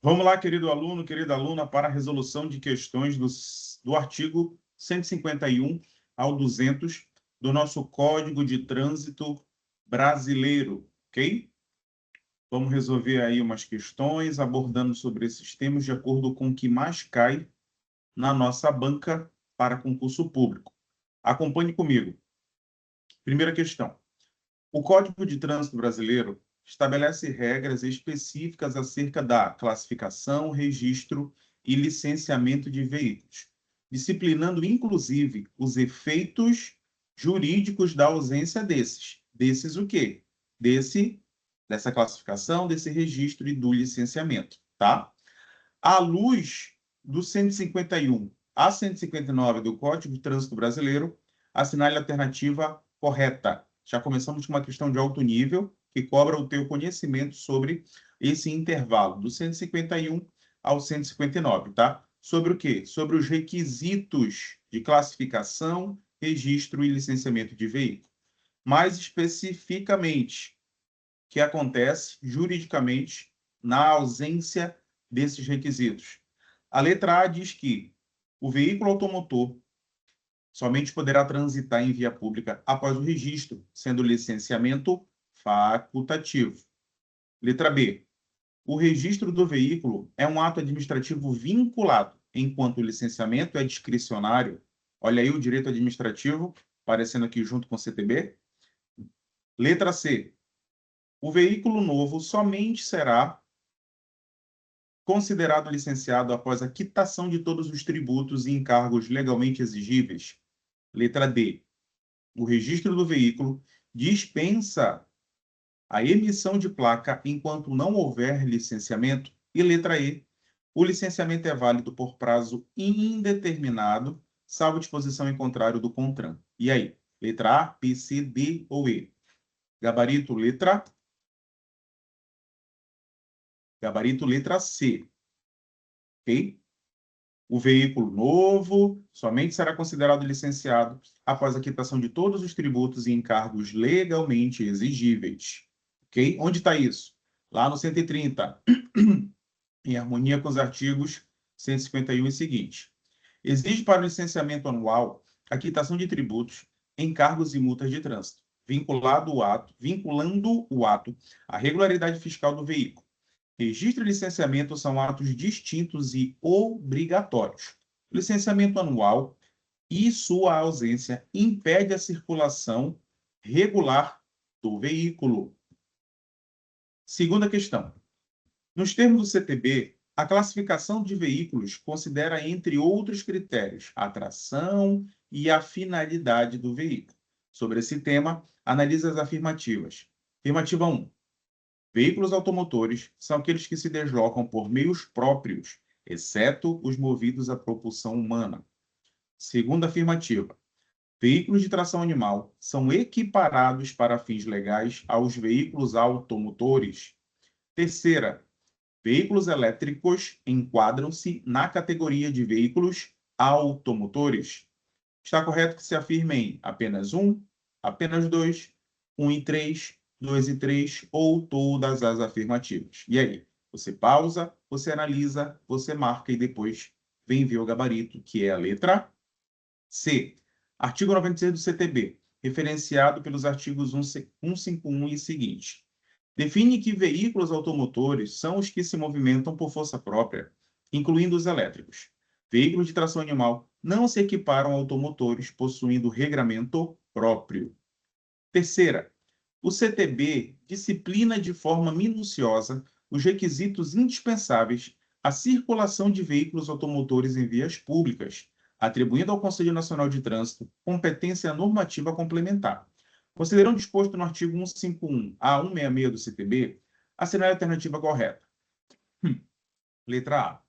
Vamos lá, querido aluno, querida aluna, para a resolução de questões do artigo 151 ao 200 do nosso Código de Trânsito Brasileiro, ok? Vamos resolver aí umas questões, abordando sobre esses temas de acordo com o que mais cai na nossa banca para concurso público. Acompanhe comigo. Primeira questão. O Código de Trânsito Brasileiro estabelece regras específicas acerca da classificação, registro e licenciamento de veículos, disciplinando inclusive os efeitos jurídicos da ausência desses. Desses o quê? Dessa classificação, desse registro e do licenciamento, tá? À luz do 151 a 159 do Código de Trânsito Brasileiro, assinale a alternativa correta. Já começamos com uma questão de alto nível, que cobra o teu conhecimento sobre esse intervalo, do 151 ao 159, tá? Sobre o quê? Sobre os requisitos de classificação, registro e licenciamento de veículo. Mais especificamente, o que acontece juridicamente na ausência desses requisitos. A letra A diz que o veículo automotor somente poderá transitar em via pública após o registro, sendo o licenciamento facultativo. Letra B. O registro do veículo é um ato administrativo vinculado, enquanto o licenciamento é discricionário. Olha aí o direito administrativo aparecendo aqui junto com o CTB. Letra C. O veículo novo somente será considerado licenciado após a quitação de todos os tributos e encargos legalmente exigíveis. Letra D. O registro do veículo dispensa a emissão de placa enquanto não houver licenciamento. E letra E. O licenciamento é válido por prazo indeterminado, salvo disposição em contrário do CONTRAN. E aí? Letra A, B, C, D ou E? Gabarito, letra C. Ok? O veículo novo somente será considerado licenciado após a quitação de todos os tributos e encargos legalmente exigíveis. Ok? Onde está isso? Lá no 130, em harmonia com os artigos 151 e seguinte. Exige para o licenciamento anual a quitação de tributos, encargos e multas de trânsito, vinculando o ato à regularidade fiscal do veículo. Registro e licenciamento são atos distintos e obrigatórios. O licenciamento anual e sua ausência impede a circulação regular do veículo. Segunda questão. Nos termos do CTB, a classificação de veículos considera, entre outros critérios, a tração e a finalidade do veículo. Sobre esse tema, analisa as afirmativas. Afirmativa 1. Veículos automotores são aqueles que se deslocam por meios próprios, exceto os movidos à propulsão humana. Segunda afirmativa. Veículos de tração animal são equiparados para fins legais aos veículos automotores. Terceira, veículos elétricos enquadram-se na categoria de veículos automotores. Está correto que se afirmem apenas um, apenas dois, um e três, 2 e 3 ou todas as afirmativas. E aí? Você pausa, você analisa, você marca e depois vem ver o gabarito, que é a letra C. Artigo 96 do CTB, referenciado pelos artigos 151 e seguinte. Define que veículos automotores são os que se movimentam por força própria, incluindo os elétricos. Veículos de tração animal não se equiparam a automotores possuindo regramento próprio. Terceira, o CTB disciplina de forma minuciosa os requisitos indispensáveis à circulação de veículos automotores em vias públicas, atribuindo ao Conselho Nacional de Trânsito competência normativa complementar. Considerando disposto no artigo 151 a 166 do CTB, assinale a alternativa correta. Letra A.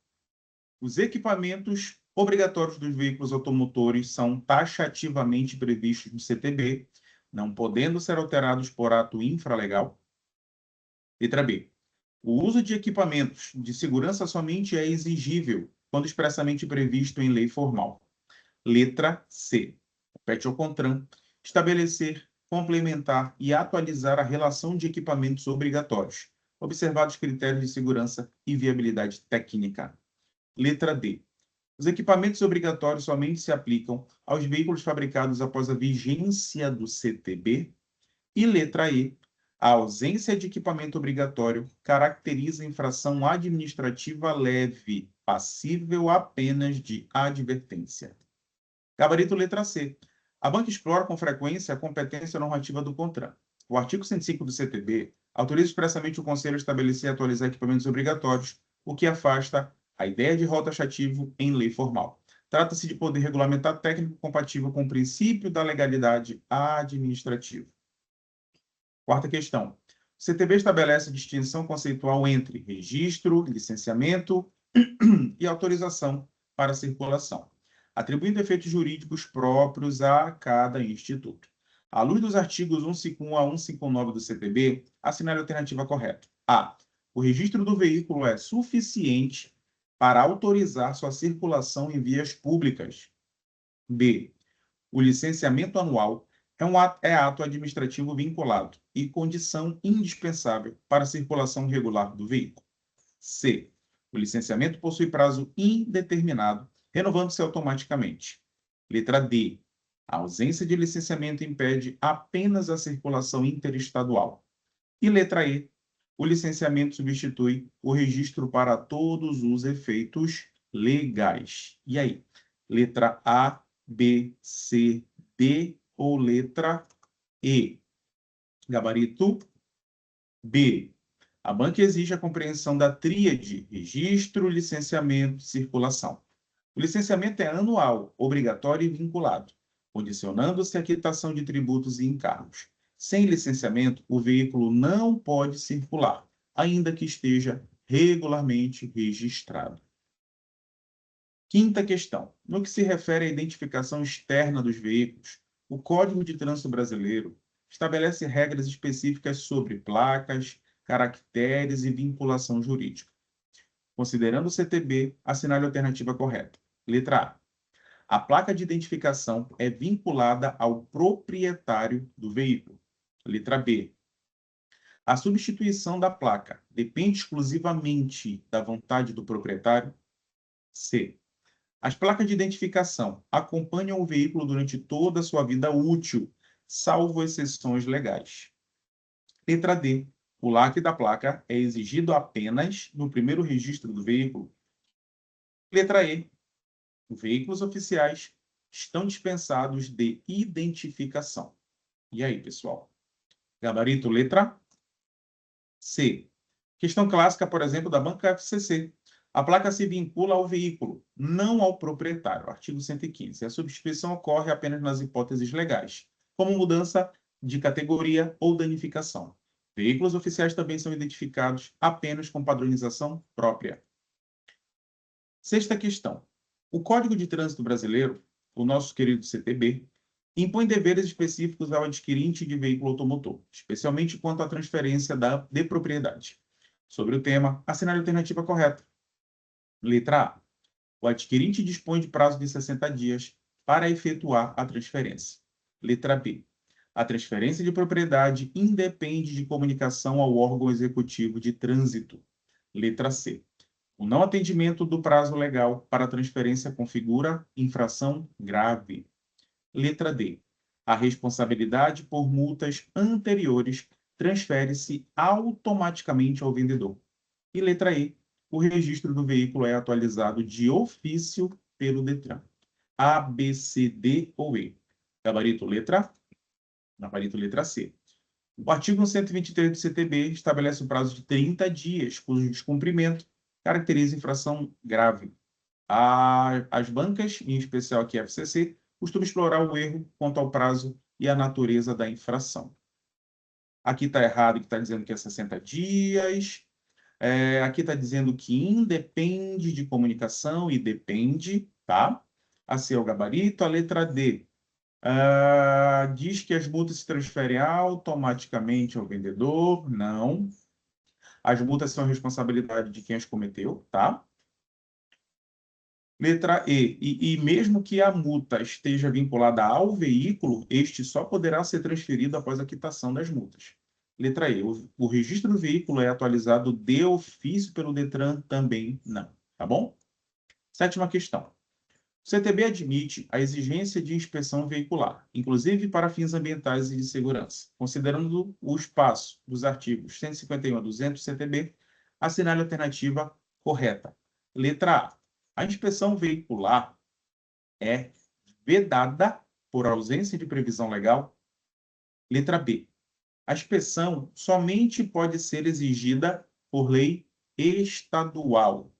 Os equipamentos obrigatórios dos veículos automotores são taxativamente previstos no CTB, não podendo ser alterados por ato infralegal. Letra B. O uso de equipamentos de segurança somente é exigível quando expressamente previsto em lei formal. Letra C. Compete ao CONTRAN estabelecer, complementar e atualizar a relação de equipamentos obrigatórios, observados critérios de segurança e viabilidade técnica. Letra D. Os equipamentos obrigatórios somente se aplicam aos veículos fabricados após a vigência do CTB. E letra E. A ausência de equipamento obrigatório caracteriza infração administrativa leve, passível apenas de advertência. Gabarito letra C. A banca explora com frequência a competência normativa do CONTRAN. O artigo 105 do CTB autoriza expressamente o Conselho a estabelecer e atualizar equipamentos obrigatórios, o que afasta a ideia de rol taxativo em lei formal. Trata-se de poder regulamentar técnico compatível com o princípio da legalidade administrativa. Quarta questão. O CTB estabelece distinção conceitual entre registro, licenciamento e autorização para circulação, atribuindo efeitos jurídicos próprios a cada instituto. À luz dos artigos 151 a 159 do CTB, assinale a alternativa correta. A. O registro do veículo é suficiente para autorizar sua circulação em vias públicas. B. O licenciamento anual é ato administrativo vinculado e condição indispensável para a circulação regular do veículo. C. O licenciamento possui prazo indeterminado, renovando-se automaticamente. Letra D. A ausência de licenciamento impede apenas a circulação interestadual. E letra E. O licenciamento substitui o registro para todos os efeitos legais. E aí? Letra A, B, C, D ou letra E? Gabarito B. A banca exige a compreensão da tríade registro, licenciamento e circulação. O licenciamento é anual, obrigatório e vinculado, condicionando-se à quitação de tributos e encargos. Sem licenciamento, o veículo não pode circular, ainda que esteja regularmente registrado. Quinta questão. No que se refere à identificação externa dos veículos, o Código de Trânsito Brasileiro estabelece regras específicas sobre placas, caracteres e vinculação jurídica. Considerando o CTB, assinale a alternativa correta. Letra A. A placa de identificação é vinculada ao proprietário do veículo. Letra B. A substituição da placa depende exclusivamente da vontade do proprietário. C. As placas de identificação acompanham o veículo durante toda a sua vida útil, salvo exceções legais. Letra D. O lacre da placa é exigido apenas no primeiro registro do veículo. Letra E. Veículos oficiais estão dispensados de identificação. E aí, pessoal? Gabarito, letra C. Questão clássica, por exemplo, da banca FCC. A placa se vincula ao veículo, não ao proprietário. Artigo 115. A substituição ocorre apenas nas hipóteses legais, como mudança de categoria ou danificação. Veículos oficiais também são identificados apenas com padronização própria. Sexta questão. O Código de Trânsito Brasileiro, o nosso querido CTB, impõe deveres específicos ao adquirente de veículo automotor, especialmente quanto à transferência de propriedade. Sobre o tema, assinale a alternativa correta. Letra A. O adquirente dispõe de prazo de 60 dias para efetuar a transferência. Letra B. A transferência de propriedade independe de comunicação ao órgão executivo de trânsito. Letra C. O não atendimento do prazo legal para a transferência configura infração grave. Letra D. A responsabilidade por multas anteriores transfere-se automaticamente ao vendedor. E letra E. O registro do veículo é atualizado de ofício pelo Detran. A, B, C, D ou E. Gabarito letra? Gabarito letra C. O artigo 123 do CTB estabelece o prazo de 30 dias, cujo descumprimento caracteriza infração grave. As bancas, em especial aqui a FCC, costumam explorar o erro quanto ao prazo e à natureza da infração. Aqui está errado, que está dizendo que é 60 dias. Aqui está dizendo que independe de comunicação e depende, tá? A C é o gabarito. A letra D diz que as multas se transferem automaticamente ao vendedor. Não. As multas são responsabilidade de quem as cometeu, tá? Letra E. E mesmo que a multa esteja vinculada ao veículo, este só poderá ser transferido após a quitação das multas. Letra E, o registro do veículo é atualizado de ofício pelo Detran? Também não, tá bom? Sétima questão. O CTB admite a exigência de inspeção veicular, inclusive para fins ambientais e de segurança. Considerando o espaço dos artigos 151 a 200 do CTB, assinale a alternativa correta. Letra A. A inspeção veicular é vedada por ausência de previsão legal. Letra B. A inspeção somente pode ser exigida por lei estadual.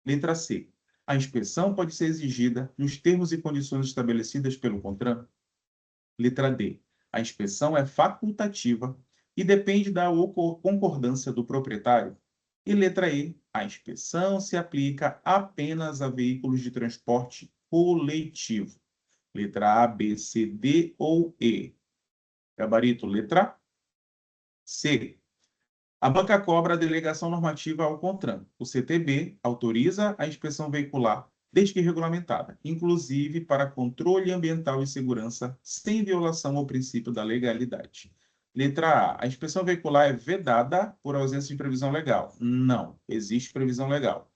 Letra C. A inspeção pode ser exigida nos termos e condições estabelecidas pelo CONTRAN. Letra D. A inspeção é facultativa e depende da concordância do proprietário. E letra E. A inspeção se aplica apenas a veículos de transporte coletivo. Letra A, B, C, D ou E. Gabarito, letra C. A banca cobra a delegação normativa ao CONTRAN. O CTB autoriza a inspeção veicular, desde que regulamentada, inclusive para controle ambiental e segurança, sem violação ao princípio da legalidade. Letra A. A inspeção veicular é vedada por ausência de previsão legal. Não, existe previsão legal.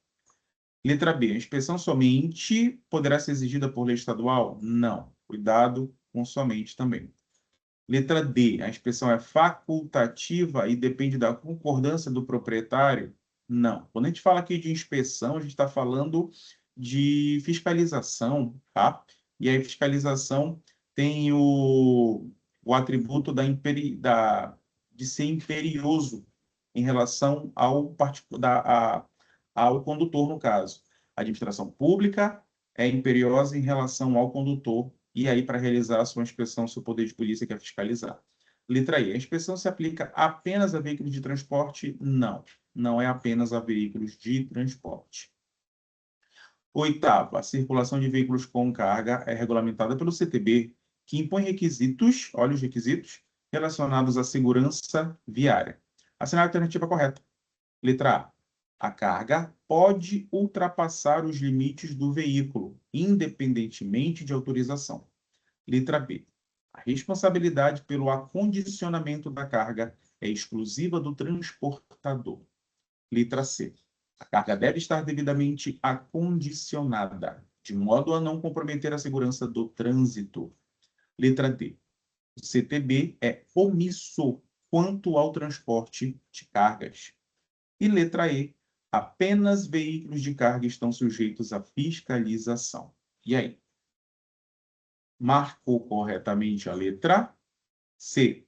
Letra B. A inspeção somente poderá ser exigida por lei estadual? Não. Cuidado com somente também. Letra D, a inspeção é facultativa e depende da concordância do proprietário? Não. Quando a gente fala aqui de inspeção, a gente está falando de fiscalização, tá? E aí, fiscalização tem o atributo de ser imperioso em relação ao condutor, no caso. A administração pública é imperiosa em relação ao condutor, e aí, para realizar a sua inspeção, seu poder de polícia quer fiscalizar. Letra E. A inspeção se aplica apenas a veículos de transporte? Não. Não é apenas a veículos de transporte. Oitava, a circulação de veículos com carga é regulamentada pelo CTB, que impõe requisitos, olha os requisitos, relacionados à segurança viária. Assinar a alternativa correta. Letra A. A carga pode ultrapassar os limites do veículo, independentemente de autorização. Letra B. A responsabilidade pelo acondicionamento da carga é exclusiva do transportador. Letra C. A carga deve estar devidamente acondicionada, de modo a não comprometer a segurança do trânsito. Letra D. O CTB é omisso quanto ao transporte de cargas. E letra E. Apenas veículos de carga estão sujeitos à fiscalização. E aí? Marcou corretamente a letra C.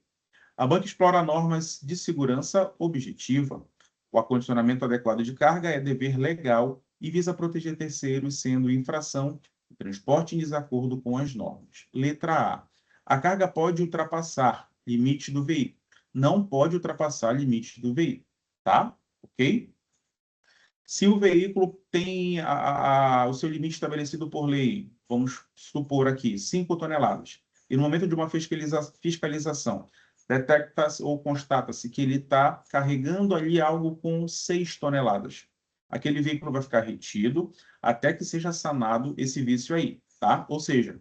A banca explora normas de segurança objetiva. O acondicionamento adequado de carga é dever legal e visa proteger terceiros, sendo infração o transporte em desacordo com as normas. Letra A. A carga pode ultrapassar limite do veículo. Não pode ultrapassar limite do veículo. Tá? Ok? Se o veículo tem o seu limite estabelecido por lei, vamos supor aqui, 5 toneladas, e no momento de uma fiscalização, detecta-se ou constata-se que ele está carregando ali algo com 6 toneladas. Aquele veículo vai ficar retido até que seja sanado esse vício aí, tá? Ou seja,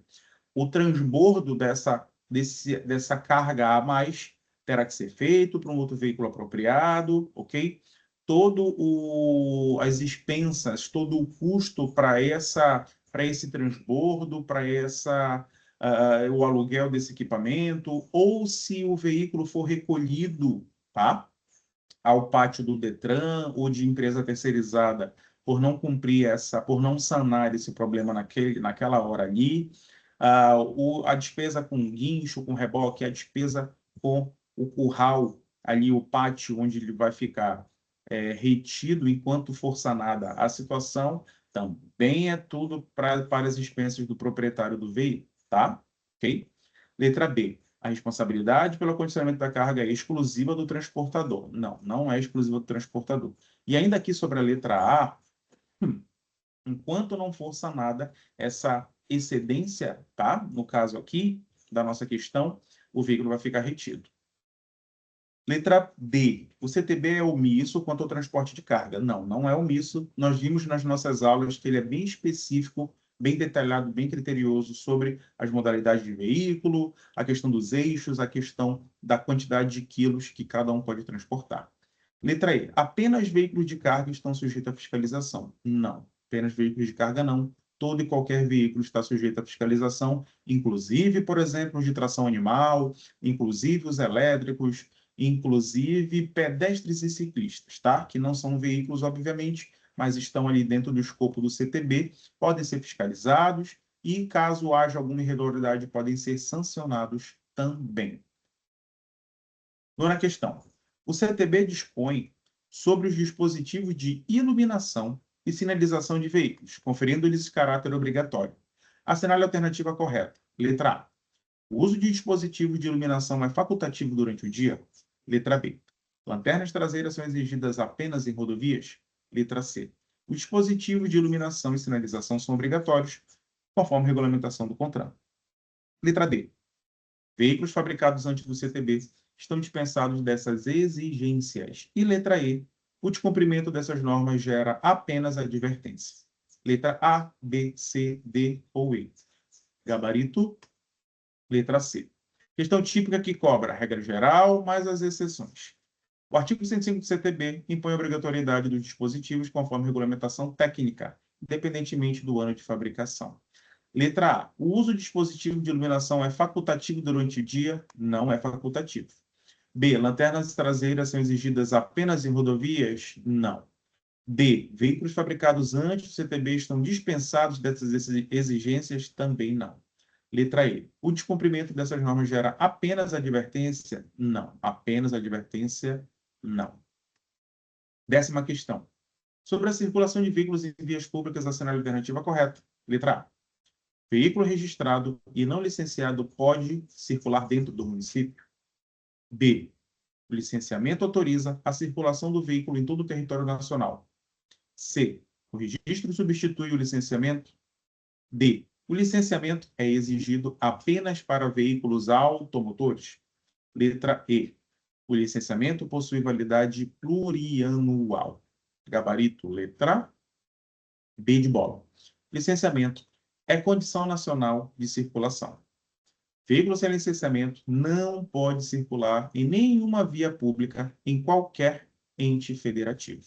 o transbordo dessa carga a mais terá que ser feito para um outro veículo apropriado, ok? As expensas, todo o custo para esse transbordo, o aluguel desse equipamento, ou se o veículo for recolhido, tá, ao pátio do Detran ou de empresa terceirizada por não por não sanar esse problema naquela hora ali, a despesa com guincho, com reboque, a despesa com o curral ali, o pátio onde ele vai ficar retido enquanto for sanada a situação, também é tudo para as expensas do proprietário do veículo, tá? Ok? Letra B. A responsabilidade pelo acondicionamento da carga é exclusiva do transportador. Não, não é exclusiva do transportador. E ainda aqui sobre a letra A, enquanto não for sanada essa excedência, tá? No caso aqui da nossa questão, o veículo vai ficar retido. Letra D. O CTB é omisso quanto ao transporte de carga. Não, não é omisso. Nós vimos nas nossas aulas que ele é bem específico bem detalhado, bem criterioso sobre as modalidades de veículo, a questão dos eixos, a questão da quantidade de quilos que cada um pode transportar. Letra E. Apenas veículos de carga estão sujeitos à fiscalização. Não. Apenas veículos de carga não. Todo e qualquer veículo está sujeito à fiscalização, inclusive, por exemplo, os de tração animal, inclusive os elétricos, inclusive pedestres e ciclistas, tá? Que não são veículos, obviamente, mas estão ali dentro do escopo do CTB, podem ser fiscalizados e, caso haja alguma irregularidade, podem ser sancionados também. Nona questão. O CTB dispõe sobre os dispositivos de iluminação e sinalização de veículos, conferindo-lhes caráter obrigatório. Assinale a alternativa correta. Letra A. O uso de dispositivos de iluminação é facultativo durante o dia? Letra B. Lanternas traseiras são exigidas apenas em rodovias? Letra C. Os dispositivos de iluminação e sinalização são obrigatórios, conforme a regulamentação do CONTRAN. Letra D. Veículos fabricados antes do CTB estão dispensados dessas exigências. E letra E. O descumprimento dessas normas gera apenas advertência. Letra A, B, C, D ou E. Gabarito. Letra C. Questão típica que cobra a regra geral mais as exceções. O artigo 105 do CTB impõe a obrigatoriedade dos dispositivos conforme regulamentação técnica, independentemente do ano de fabricação. Letra A. O uso de dispositivo de iluminação é facultativo durante o dia? Não é facultativo. B. Lanternas traseiras são exigidas apenas em rodovias? Não. D. Veículos fabricados antes do CTB estão dispensados dessas exigências? Também não. Letra E. O descumprimento dessas normas gera apenas advertência? Não. Apenas advertência? Não. 10ª questão. Sobre a circulação de veículos em vias públicas, assinale a alternativa correta. Letra A. Veículo registrado e não licenciado pode circular dentro do município? B. O licenciamento autoriza a circulação do veículo em todo o território nacional. C. O registro substitui o licenciamento. D. O licenciamento é exigido apenas para veículos automotores. Letra E. O licenciamento possui validade plurianual. Gabarito, letra B de bola. Licenciamento é condição nacional de circulação. Veículo sem licenciamento não pode circular em nenhuma via pública em qualquer ente federativo.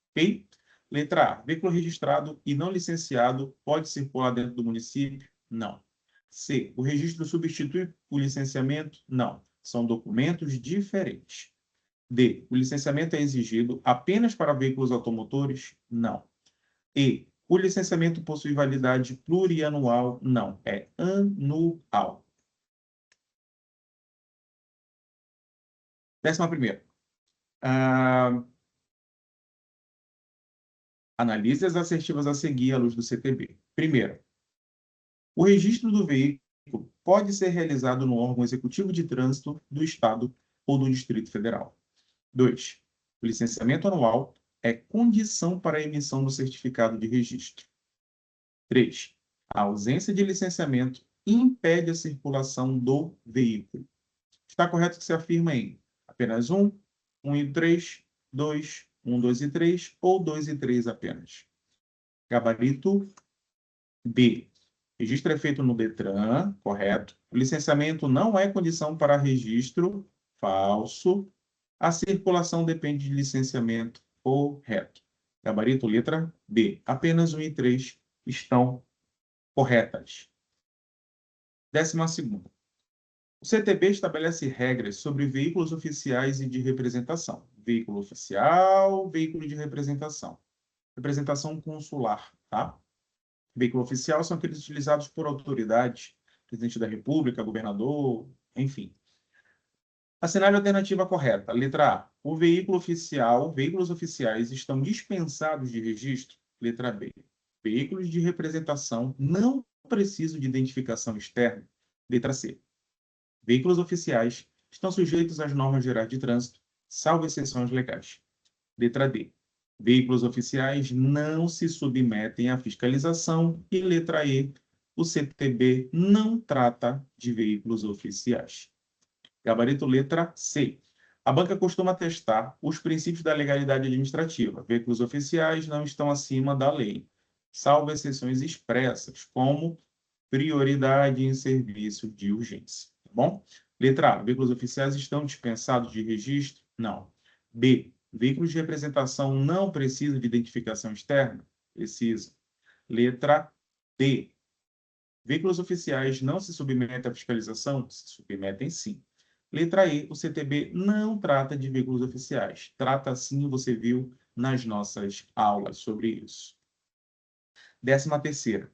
Ok? Letra A. Veículo registrado e não licenciado pode circular dentro do município? Não. C. O registro substitui o licenciamento? Não. São documentos diferentes. D. O licenciamento é exigido apenas para veículos automotores? Não. E. O licenciamento possui validade plurianual? Não. É anual. 11ª. Analise as assertivas a seguir à luz do CTB. Primeiro, o registro do veículo pode ser realizado no órgão executivo de trânsito do Estado ou do Distrito Federal. 2. O licenciamento anual é condição para a emissão do certificado de registro. 3. A ausência de licenciamento impede a circulação do veículo. Está correto que se afirma em apenas 1, 1 e 3, 2, 1, 2 e 3 ou 2 e 3 apenas. Gabarito B. Registro é feito no DETRAN, correto. O licenciamento não é condição para registro, falso. A circulação depende de licenciamento, correto. Gabarito, letra B. Apenas 1 e 3 estão corretas. 12ª. O CTB estabelece regras sobre veículos oficiais e de representação. Veículo oficial, veículo de representação. Representação consular, tá? Veículo oficial são aqueles utilizados por autoridades, presidente da República, governador, enfim. Assinale a alternativa correta. Letra A. O veículo oficial, veículos oficiais estão dispensados de registro? Letra B. Veículos de representação não precisam de identificação externa? Letra C. Veículos oficiais estão sujeitos às normas gerais de trânsito, salvo exceções legais. Letra D. Veículos oficiais não se submetem à fiscalização. E letra E. O CTB não trata de veículos oficiais. Gabarito letra C. A banca costuma testar os princípios da legalidade administrativa. Veículos oficiais não estão acima da lei. salvo exceções expressas, como prioridade em serviços de urgência. Tá bom? Letra A. Veículos oficiais estão dispensados de registro? Não. B. Veículos de representação não precisam de identificação externa? Precisam. Letra D. Veículos oficiais não se submetem à fiscalização? Se submetem, sim. Letra E. O CTB não trata de veículos oficiais. Trata, sim, você viu nas nossas aulas sobre isso. 13ª.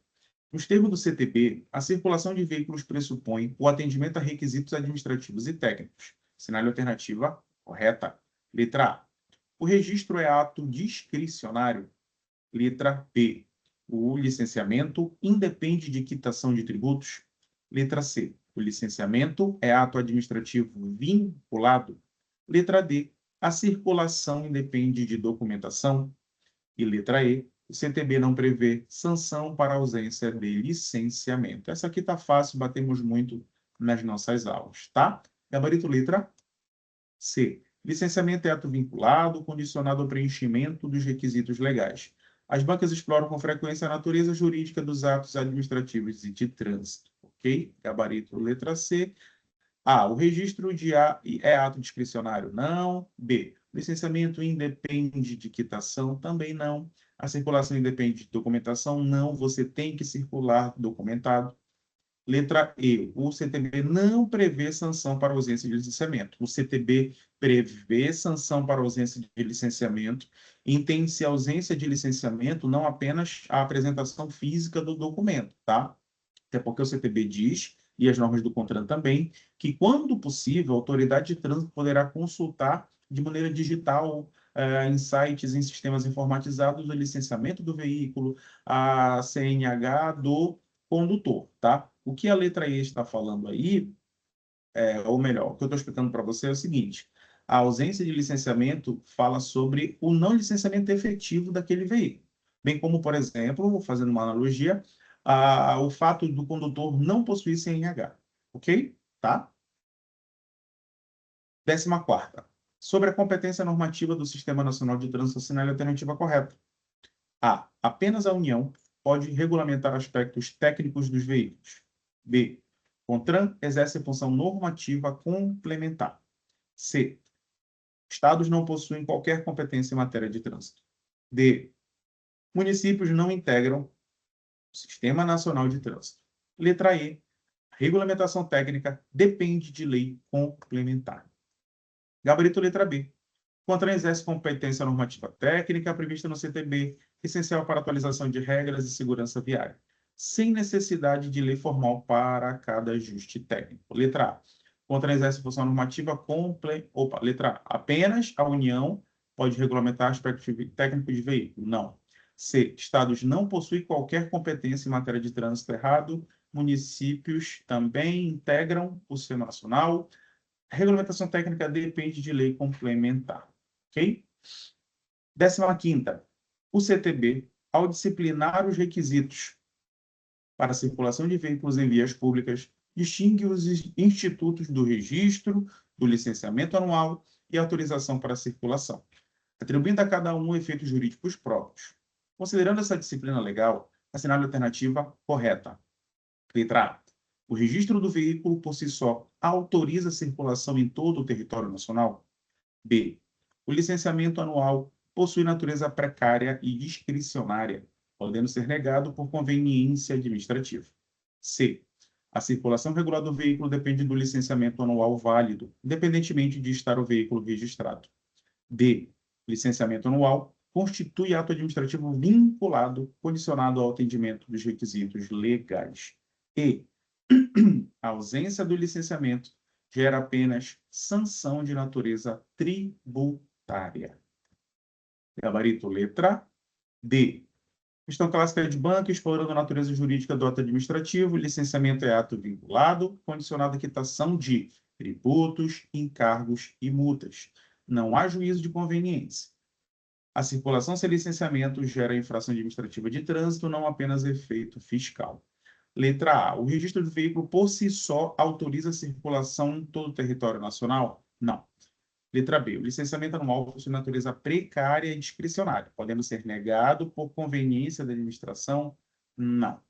Nos termos do CTB, a circulação de veículos pressupõe o atendimento a requisitos administrativos e técnicos. Cenário alternativa correta. Letra A. O registro é ato discricionário. Letra B. O licenciamento independe de quitação de tributos. Letra C. O licenciamento é ato administrativo vinculado. Letra D. A circulação independe de documentação. E letra E. O CTB não prevê sanção para ausência de licenciamento. Essa aqui está fácil, batemos muito nas nossas aulas, tá? Gabarito letra C. Licenciamento é ato vinculado, condicionado ao preenchimento dos requisitos legais. As bancas exploram com frequência a natureza jurídica dos atos administrativos e de trânsito, ok? Gabarito letra C. A. O registro é ato discricionário? Não. B. Licenciamento independe de quitação? Também não. A circulação independe de documentação? Não. Você tem que circular documentado. Letra E. O CTB não prevê sanção para ausência de licenciamento. O CTB prevê sanção para ausência de licenciamento. Entende-se ausência de licenciamento não apenas a apresentação física do documento, tá? Até porque o CTB diz, e as normas do CONTRAN também, que, quando possível, a autoridade de trânsito poderá consultar de maneira digital em sites, em sistemas informatizados, o licenciamento do veículo, a CNH do condutor, tá? O que a letra E está falando aí, ou melhor, o que eu estou explicando para você é o seguinte: a ausência de licenciamento fala sobre o não licenciamento efetivo daquele veículo. Bem como, por exemplo, fazendo uma analogia, o fato do condutor não possuir CNH. Ok? Tá? 14ª. Sobre a competência normativa do Sistema Nacional de Trânsito, assinale a alternativa correta. A. Apenas a União pode regulamentar aspectos técnicos dos veículos. B. CONTRAN exerce função normativa complementar. C. Estados não possuem qualquer competência em matéria de trânsito. D. Municípios não integram o Sistema Nacional de Trânsito. Letra E. A regulamentação técnica depende de lei complementar. Gabarito letra B. CONTRAN exerce competência normativa técnica prevista no CTB, essencial para atualização de regras de segurança viária, sem necessidade de lei formal para cada ajuste técnico. Letra A. CONTRAN exerce função normativa Letra A. Apenas a União pode regulamentar aspectos técnicos de veículo. Não. C. Estados não possuem qualquer competência em matéria de trânsito. Errado. Municípios também integram o Sistema Nacional. A regulamentação técnica depende de lei complementar. Ok? 15ª. O CTB, ao disciplinar os requisitos para a circulação de veículos em vias públicas, distingue os institutos do registro, do licenciamento anual e autorização para a circulação, atribuindo a cada um efeitos jurídicos próprios. Considerando essa disciplina legal, assinale a alternativa correta. Letra A. O registro do veículo, por si só, autoriza a circulação em todo o território nacional? B. O licenciamento anual possui natureza precária e discricionária, podendo ser negado por conveniência administrativa. C. A circulação regular do veículo depende do licenciamento anual válido, independentemente de estar o veículo registrado. D. Licenciamento anual constitui ato administrativo vinculado, condicionado ao atendimento dos requisitos legais. E. A ausência do licenciamento gera apenas sanção de natureza tributária. Gabarito letra D. Questão clássica de banco, explorando a natureza jurídica do ato administrativo. Licenciamento é ato vinculado, condicionado à quitação de tributos, encargos e multas. Não há juízo de conveniência. A circulação sem licenciamento gera infração administrativa de trânsito, não apenas efeito fiscal. Letra A. O registro do veículo por si só autoriza a circulação em todo o território nacional? Não. Letra B. O licenciamento anual possui natureza precária e discricionária, podendo ser negado por conveniência da administração? Não.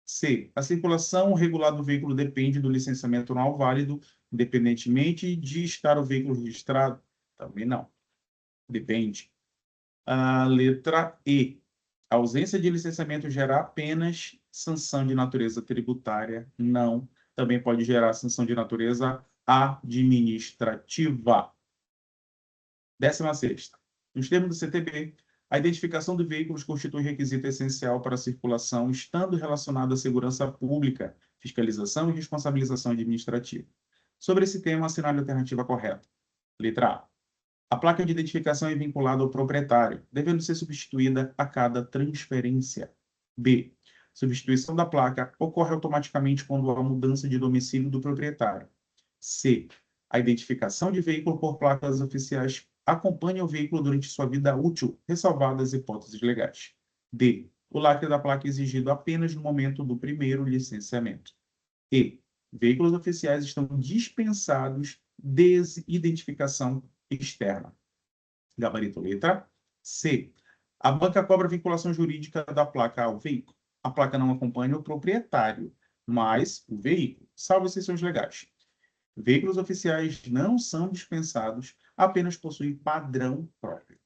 C. A circulação regular do veículo depende do licenciamento anual válido, independentemente de estar o veículo registrado? Também não. Depende. A letra E. A ausência de licenciamento gera apenas sanção de natureza tributária? Não. Também pode gerar sanção de natureza administrativa. 16ª. Nos termos do CTB, a identificação de veículos constitui requisito essencial para a circulação, estando relacionado à segurança pública, fiscalização e responsabilização administrativa. Sobre esse tema, assinale a alternativa correta. Letra A. A placa de identificação é vinculada ao proprietário, devendo ser substituída a cada transferência. B. Substituição da placa ocorre automaticamente quando há mudança de domicílio do proprietário. C. A identificação de veículo por placas oficiais acompanha o veículo durante sua vida útil, ressalvadas as hipóteses legais. D. O lacre da placa é exigido apenas no momento do primeiro licenciamento. E. Veículos oficiais estão dispensados de identificação externa. Gabarito letra C. A banca cobra a vinculação jurídica da placa ao veículo. A placa não acompanha o proprietário, mas o veículo, salvo exceções legais. Veículos oficiais não são dispensados, apenas possuem padrão próprio.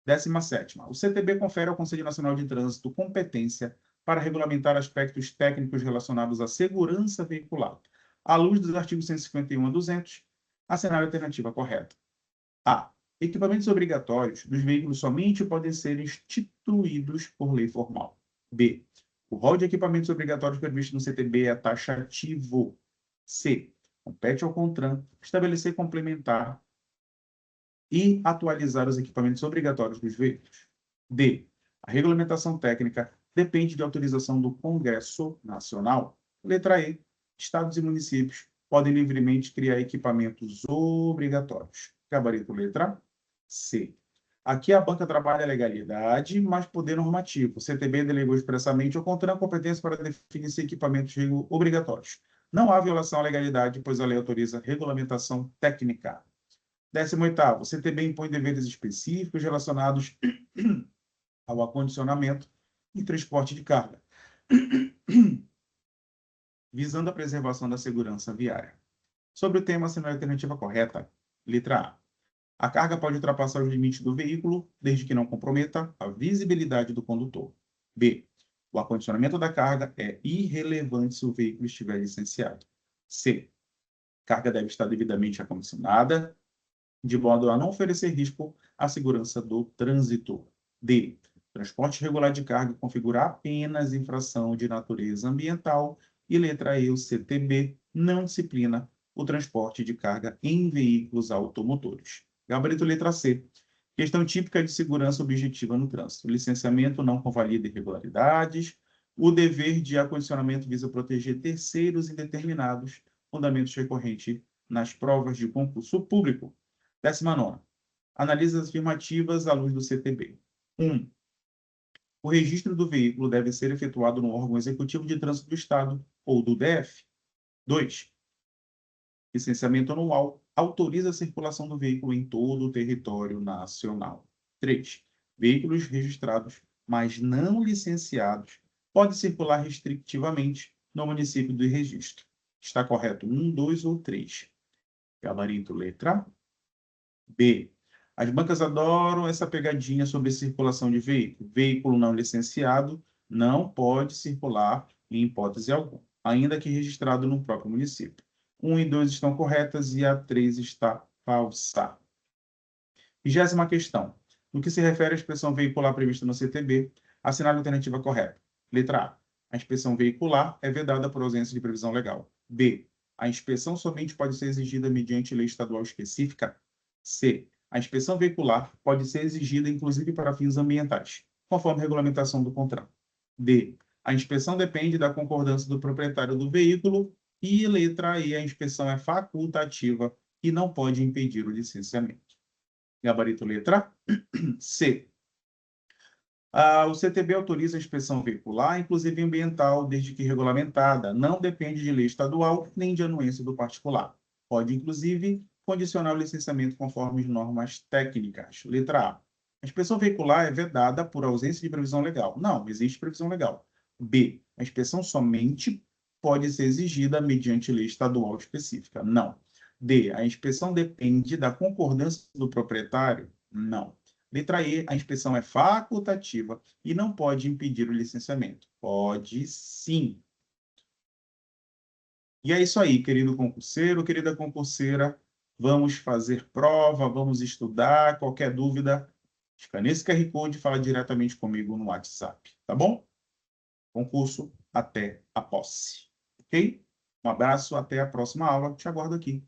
17ª. O CTB confere ao Conselho Nacional de Trânsito competência para regulamentar aspectos técnicos relacionados à segurança veicular. À luz dos artigos 151 a 200, assinale a alternativa correta. A. Equipamentos obrigatórios dos veículos somente podem ser instituídos por lei formal. B. O rol de equipamentos obrigatórios previsto no CTB é taxativo. C. Compete ao CONTRAN estabelecer, complementar e atualizar os equipamentos obrigatórios dos veículos. D. A regulamentação técnica depende de autorização do Congresso Nacional. Letra E. Estados e municípios podem livremente criar equipamentos obrigatórios. Gabarito letra C. Aqui a banca trabalha a legalidade, mas poder normativo. O CTB delegou expressamente ao CONTRAN competência para definir se equipamentos obrigatórios. Não há violação à legalidade, pois a lei autoriza regulamentação técnica. 18º. O CTB impõe deveres específicos relacionados ao acondicionamento e transporte de carga, visando a preservação da segurança viária. Sobre o tema, assinale a alternativa correta. Letra A. A carga pode ultrapassar os limites do veículo, desde que não comprometa a visibilidade do condutor. B. O acondicionamento da carga é irrelevante se o veículo estiver licenciado. C. Carga deve estar devidamente acondicionada, de modo a não oferecer risco à segurança do trânsito. D. Transporte regular de carga configura apenas infração de natureza ambiental. E letra E. O CTB não disciplina o transporte de carga em veículos automotores. Gabarito letra C. Questão típica de segurança objetiva no trânsito. O licenciamento não convalida irregularidades. O dever de acondicionamento visa proteger terceiros indeterminados, fundamentos recorrentes nas provas de concurso público. 19ª. Analisa as afirmativas à luz do CTB. 1. O registro do veículo deve ser efetuado no órgão executivo de trânsito do Estado ou do DF. 2. Licenciamento anual autoriza a circulação do veículo em todo o território nacional. 3. Veículos registrados, mas não licenciados, podem circular restritivamente no município de registro. Está correto 1, 2 ou 3. Gabarito letra B. As bancas adoram essa pegadinha sobre circulação de veículo. Veículo não licenciado não pode circular em hipótese alguma, ainda que registrado no próprio município. 1 e 2 estão corretas e a 3 está falsa. 20ª questão. No que se refere à inspeção veicular prevista no CTB, assinale a alternativa correta. Letra A. A inspeção veicular é vedada por ausência de previsão legal. B. A inspeção somente pode ser exigida mediante lei estadual específica. C. A inspeção veicular pode ser exigida inclusive para fins ambientais, conforme a regulamentação do CONTRAN. D. A inspeção depende da concordância do proprietário do veículo. E letra E, a inspeção é facultativa e não pode impedir o licenciamento. Gabarito letra C. O CTB autoriza a inspeção veicular, inclusive ambiental, desde que regulamentada. Não depende de lei estadual nem de anuência do particular. Pode, inclusive, condicionar o licenciamento conforme as normas técnicas. Letra A. A inspeção veicular é vedada por ausência de previsão legal. Não, existe previsão legal. B. A inspeção somente pode ser exigida mediante lei estadual específica. Não. D. A inspeção depende da concordância do proprietário. Não. Letra E. A inspeção é facultativa e não pode impedir o licenciamento. Pode sim. E é isso aí, querido concurseiro, querida concurseira. Vamos fazer prova, vamos estudar. Qualquer dúvida, escaneia esse QR Code e fala diretamente comigo no WhatsApp, tá bom? Concurso até a posse, ok? Um abraço, até a próxima aula. Te aguardo aqui.